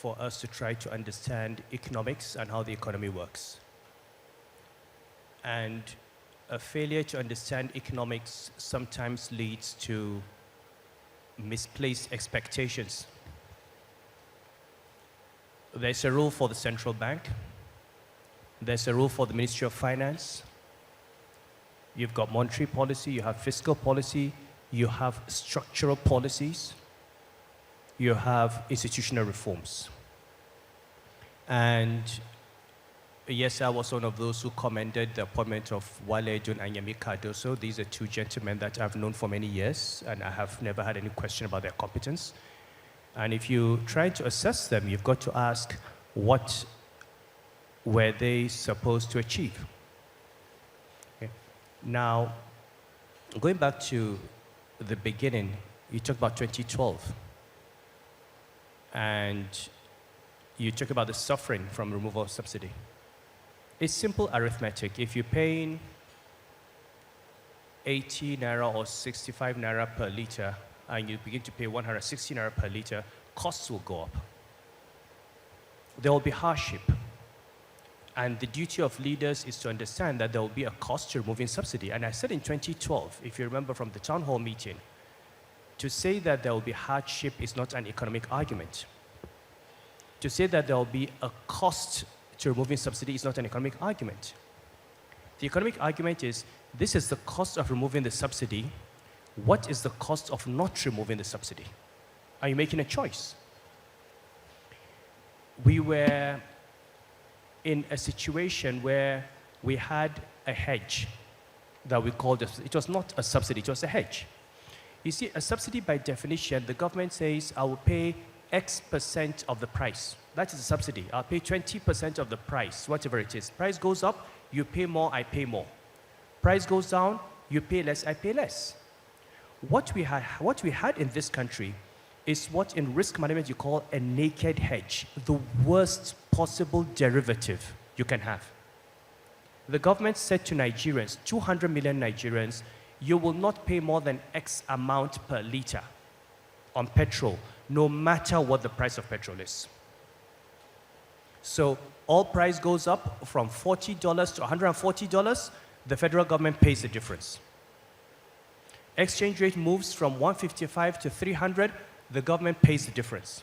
for us to try to understand economics and how the economy works. And a failure to understand economics sometimes leads to misplaced expectations. There's a role for the central bank. There's a role for the Ministry of Finance. You've got monetary policy, you have fiscal policy, you have structural policies, you have institutional reforms. And yes, I was one of those who commended the appointment of Wale Edun and Yemi Cardoso. These are two gentlemen that I've known for many years, and I have never had any question about their competence. And if you try to assess them, you've got to ask, what were they supposed to achieve? Okay. Now, going back to the beginning, you talked about 2012. And you talk about the suffering from removal of subsidy. It's simple arithmetic. If you're paying 80 naira or 65 naira per liter, and you begin to pay 160 naira per liter, costs will go up. There will be hardship. And the duty of leaders is to understand that there will be a cost to removing subsidy. And I said in 2012, if you remember from the town hall meeting, to say that there will be hardship is not an economic argument. To say that there will be a cost to removing subsidy is not an economic argument. The economic argument is, this is the cost of removing the subsidy. What is the cost of not removing the subsidy? Are you making a choice? We were in a situation where we had a hedge that we called, it was not a subsidy, it was a hedge. You see, a subsidy by definition, the government says, I will pay X% of the price. That is a subsidy. I'll pay 20% of the price, whatever it is. Price goes up, you pay more, I pay more. Price goes down, you pay less, I pay less. What we had in this country is what in risk management you call a naked hedge, the worst possible derivative you can have. The government said to Nigerians, 200 million Nigerians, you will not pay more than X amount per liter on petrol, no matter what the price of petrol is. So all price goes up from $40 to $140, the federal government pays the difference. Exchange rate moves from 155 to 300, the government pays the difference.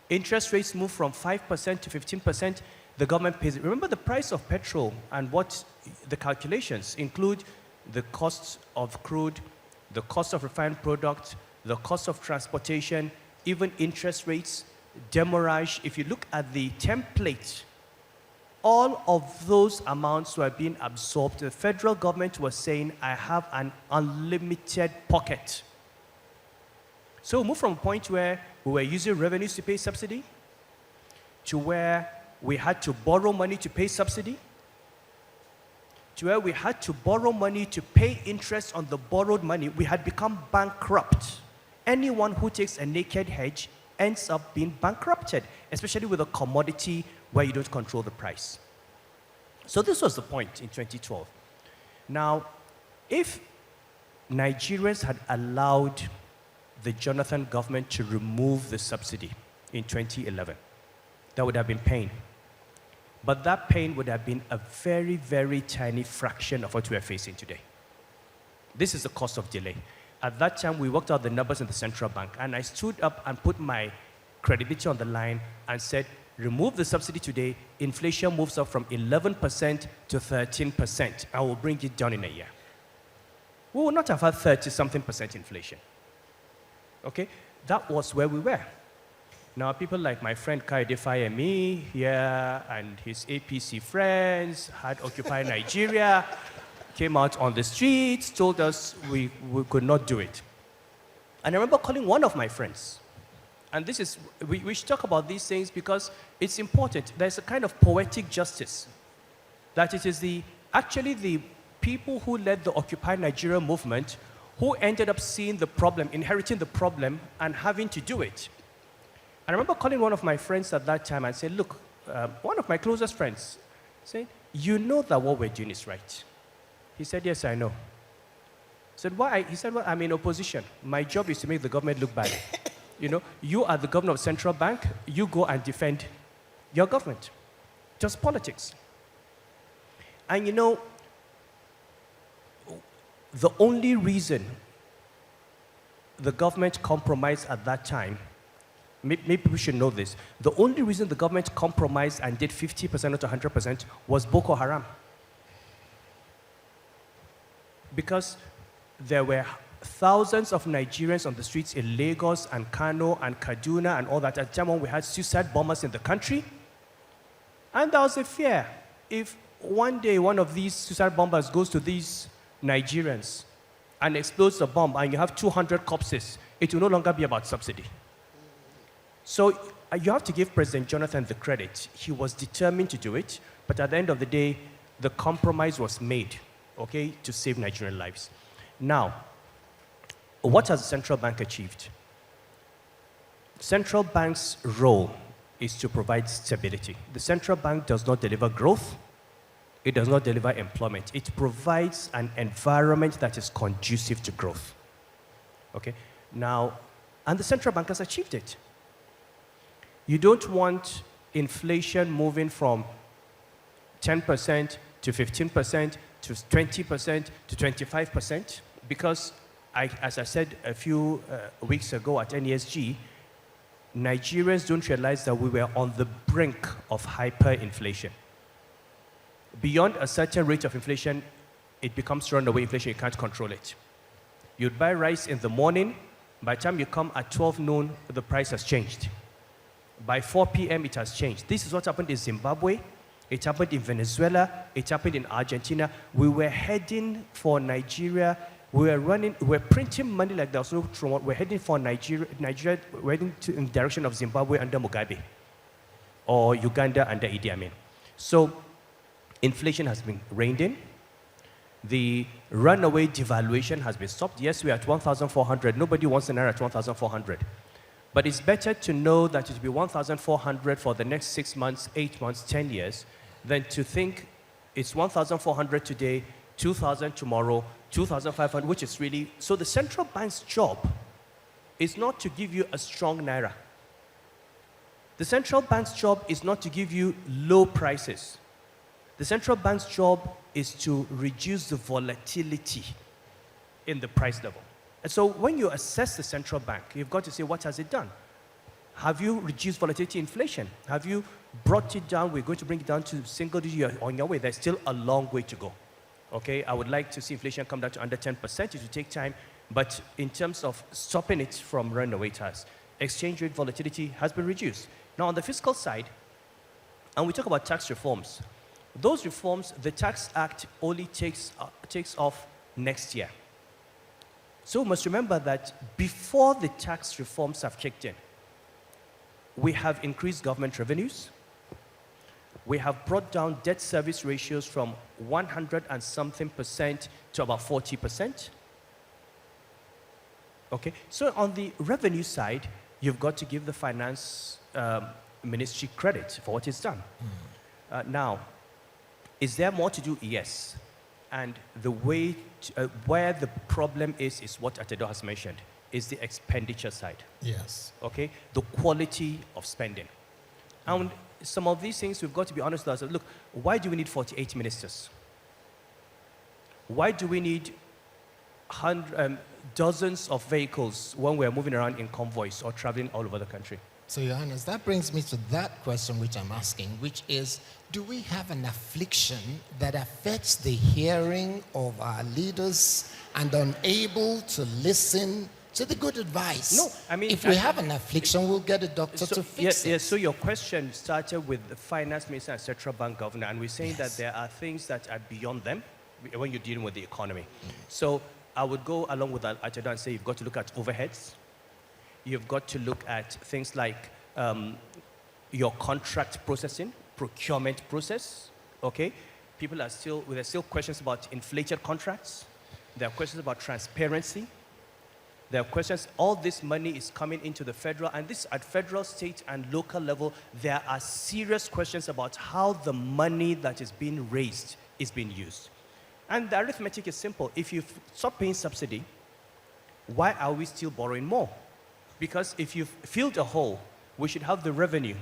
Interest rates move from 5% to 15%, the government pays it. Remember, the price of petrol and what the calculations include the cost of crude, the cost of refined product, the cost of transportation, even interest rates, demurrage. If you look at the template, all of those amounts were being absorbed. The federal government was saying, I have an unlimited pocket. So we moved from a point where we were using revenues to pay subsidy to where we had to borrow money to pay subsidy, to where we had to borrow money to pay interest on the borrowed money. We had become bankrupt. Anyone who takes a naked hedge ends up being bankrupted, especially with a commodity where you don't control the price. So this was the point in 2012. Now, if Nigerians had allowed the Jonathan government to remove the subsidy in 2011, that would have been pain. But that pain would have been a very, very tiny fraction of what we are facing today. This is the cost of delay. At that time, we worked out the numbers in the central bank, and I stood up and put my credibility on the line and said, remove the subsidy today, inflation moves up from 11% to 13%. I will bring it down in a year. We will not have had 30-something% inflation. Okay? That was where we were. Now, people like my friend Kaide Fayemi here and his APC friends had Occupy Nigeria, came out on the streets, told us we could not do it. And I remember calling one of my friends. And this is, we should talk about these things because it's important. There's a kind of poetic justice. That it is actually the people who led the Occupy Nigeria movement who ended up seeing the problem, inheriting the problem, and having to do it. I remember calling one of my friends at that time and saying, look, one of my closest friends, saying, you know that what we're doing is right. He said, yes, I know. I said, why? He said, well, I'm in opposition. My job is to make the government look bad. You are the governor of central bank, you go and defend your government. Just politics. And the only reason the government compromised at that time, maybe we should know this, the only reason the government compromised and did 50% to 100% was Boko Haram. Because there were thousands of Nigerians on the streets in Lagos and Kano and Kaduna and all that. At the time when we had suicide bombers in the country, and there was a fear. If one day one of these suicide bombers goes to these Nigerians and explodes the bomb and you have 200 corpses, it will no longer be about subsidy. So you have to give President Jonathan the credit. He was determined to do it, but at the end of the day, the compromise was made, okay, to save Nigerian lives. Now, what has the central bank achieved? Central bank's role is to provide stability. The central bank does not deliver growth. It does not deliver employment. It provides an environment that is conducive to growth. Okay? Now, and the central bank has achieved it. You don't want inflation moving from 10% to 15% to 20% to 25%, because as I said a few weeks ago at NESG, Nigerians don't realize that we were on the brink of hyperinflation. Beyond a certain rate of inflation, it becomes runaway inflation. You can't control it. You'd buy rice in the morning. By the time you come at 12 noon, the price has changed. By 4 p.m., it has changed. This is what happened in Zimbabwe. It happened in Venezuela. It happened in Argentina. We were heading for Nigeria. We were printing money like there was no tomorrow. We're heading for Nigeria. We're heading in the direction of Zimbabwe under Mugabe, or Uganda under Idi Amin. So inflation has been reined in. The runaway devaluation has been stopped. Yes, we're at 1,400. Nobody wants an naira at 1,400. But it's better to know that it will be 1,400 for the next 6 months, 8 months, 10 years, than to think it's 1,400 today, 2,000 tomorrow, 2,500, which is really... So the central bank's job is not to give you a strong naira. The central bank's job is not to give you low prices. The central bank's job is to reduce the volatility in the price level. And so when you assess the central bank, you've got to say, what has it done? Have you reduced volatility inflation? Have you brought it down? We're going to bring it down to single digit. You're on your way. There's still a long way to go. Okay, I would like to see inflation come down to under 10%. It will take time. But in terms of stopping it from runaway, it has. Exchange rate volatility has been reduced. Now, on the fiscal side, and we talk about tax reforms, those reforms, the Tax Act only takes off next year. So we must remember that before the tax reforms have kicked in, we have increased government revenues. We have brought down debt service ratios from 100 and something percent to about 40%. Okay, so on the revenue side, you've got to give the finance ministry credit for what it's done. Now, is there more to do? Yes. And the way, where the problem is what Atedo has mentioned, is the expenditure side. Yes. Okay, the quality of spending. And some of these things, we've got to be honest with ourselves. Look, why do we need 48 ministers? Why do we need dozens of vehicles when we're moving around in convoys or traveling all over the country? So, Your Highness, that brings me to that question which I'm asking, which is, do we have an affliction that affects the hearing of our leaders and unable to listen to the good advice? No, I mean... If we have an affliction, we'll get a doctor to fix it. Yes, so your question started with the finance minister and central bank governor, and we're saying that there are things that are beyond them when you're dealing with the economy. So I would go along with that and say you've got to look at overheads. You've got to look at things like your contract processing, procurement process, okay? There's still questions about inflated contracts. There are questions about transparency. There are questions, all this money is coming into the federal, and this at federal, state, and local level, there are serious questions about how the money that is being raised is being used. And the arithmetic is simple. If you stop paying subsidy, why are we still borrowing more? Because if you've filled a hole, we should have the revenue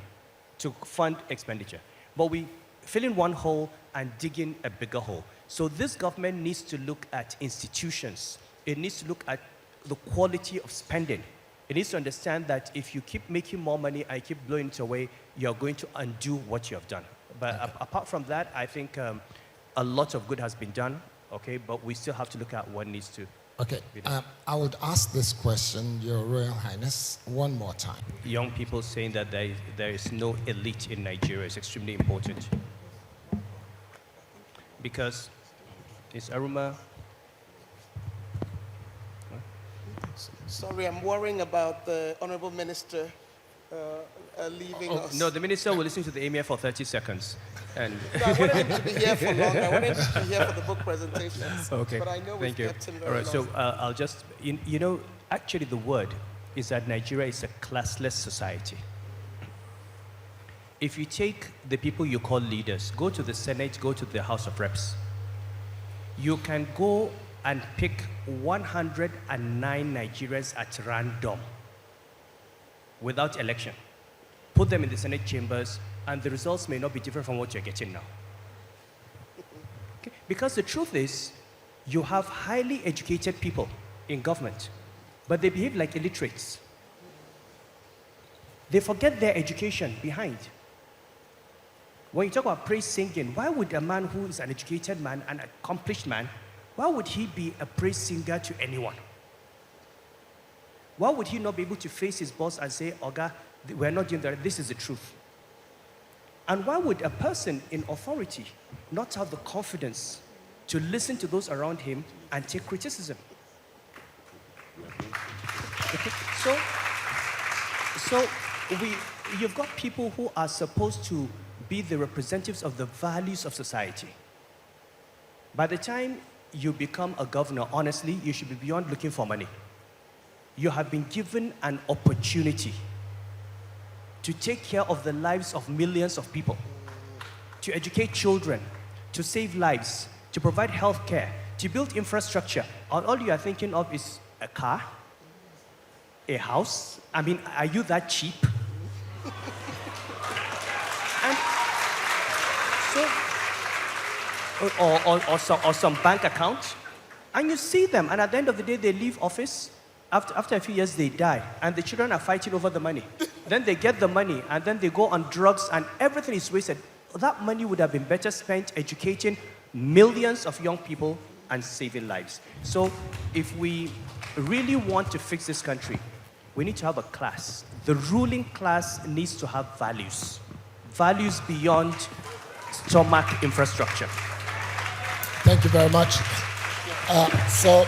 to fund expenditure. But we fill in one hole and dig in a bigger hole. So this government needs to look at institutions. It needs to look at the quality of spending. It needs to understand that if you keep making more money and keep blowing it away, you're going to undo what you have done. But apart from that, I think a lot of good has been done, okay? But we still have to look at what needs to Okay, be done. I would ask this question, Your Royal Highness, one more time. Young people saying that there is no elite in Nigeria is extremely important. Because it's Aruma. Sorry, I'm worrying about the Honorable Minister leaving us. No, the minister will listen to the Emir for 30 seconds. And No, I wanted him to be here for long. I wanted him to be here for the book presentations. okay, But I know we've thank you. kept him very All right, long. so I'll just, you know, actually the word is that Nigeria is a classless society. If you take the people you call leaders, go to the Senate, go to the House of Reps, you can go and pick 109 Nigerians at random without election. Put them in the Senate chambers, and the results may not be different from what you're getting now. Okay? Because the truth is, you have highly educated people in government, but they behave like illiterates. They forget their education behind. When you talk about praise singing, why would a man who is an educated man, an accomplished man, why would he be a praise singer to anyone? Why would he not be able to face his boss and say, Oga, we're not doing that, this is the truth? And why would a person in authority not have the confidence to listen to those around him and take criticism? Okay. So you've got people who are supposed to be the representatives of the values of society. By the time you become a governor, honestly, you should be beyond looking for money. You have been given an opportunity to take care of the lives of millions of people, to educate children, to save lives, to provide health care, to build infrastructure. All you are thinking of is a car, a house. I mean, are you that cheap? And so, or some bank account, and you see them, and at the end of the day, they leave office. After a few years, they die, and the children are fighting over the money. Then they get the money, and then they go on drugs, and everything is wasted. That money would have been better spent educating millions of young people and saving lives. So if we really want to fix this country, we need to have a class. The ruling class needs to have values. Values beyond stomach infrastructure. Thank you very much. So